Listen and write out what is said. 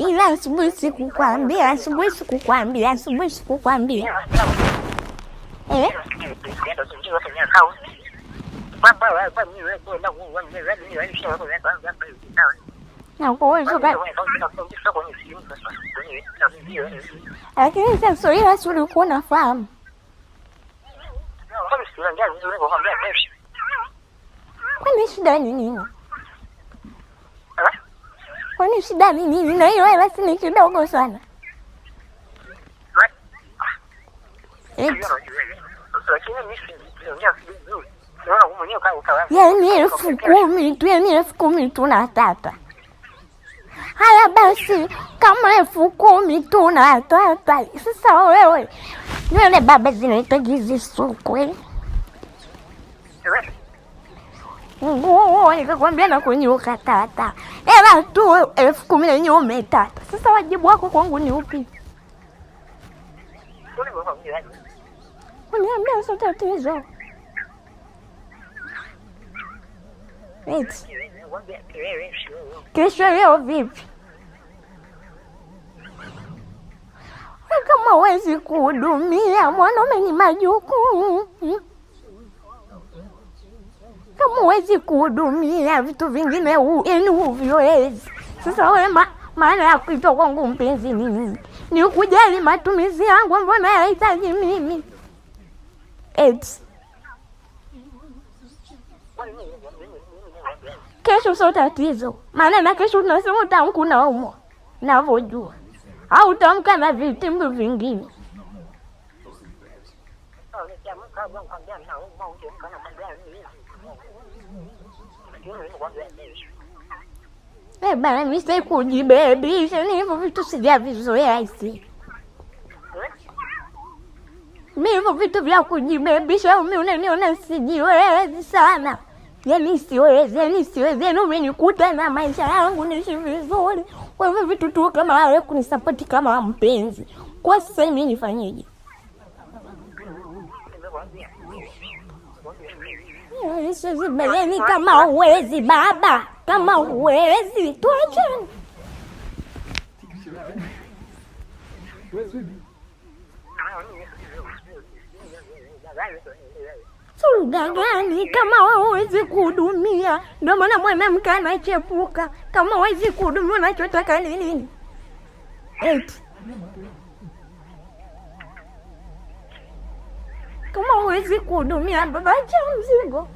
ila asubuhi sikukwambia, asubuhi sikukwambia, asubuhi sikukwambia. Na kwa hiyo lakini sasa hiyo sio ulikuwa unafahamu. Kwani shida ni nini? Kwani shida ni nini? Na hiyo hela si ni kidogo sana. Yaani 10,000 tu, yaani 10,000 tu nataka. Haya basi, kama 10,000 tu nataka. Sasa wewe, nywele baba zinahitaji zisukwe. Nikakwambia na kunyuka tata. Ela tu 10,000 yenyewe umetata. Sasa wajibu wako kwangu ni upi? Uniambia sio tatizo. Kesho leo vipi? Kama huwezi kuhudumia mwanaume ni majukumu. Kama huwezi kuhudumia vitu vingine yaani huviwezi. Sasa wewe maana ya kuitwa kwangu mpenzi ni nini? Ni kujali matumizi yangu mbona yahitaji mimi? Kesho sio tatizo. Maana na kesho unasema utamka unaumwa. Ninavyojua. Au utamka na vitimbu vingine. Bana mimi sasa kujibebisha ni hivyo vitu sijavizoea hizi. Mimi hivyo vitu vya kujibebisha mimi unaniona sijiwezi sana. Yaani siwezi, yaani umenikuta na maisha yangu niishi vizuri. Kwa hivyo vitu tu kama wewe kunisapoti kama mpenzi. Kwa sasa mimi nifanyeje? Siwezi bali kama huwezi baba, kama huwezi tuachane. Suga gani kama huwezi kuhudumia? Ndio maana mwanamke anachepuka. Kama huwezi kuhudumia unachotaka ni nini? Kama huwezi kuhudumia baba, acha mzigo.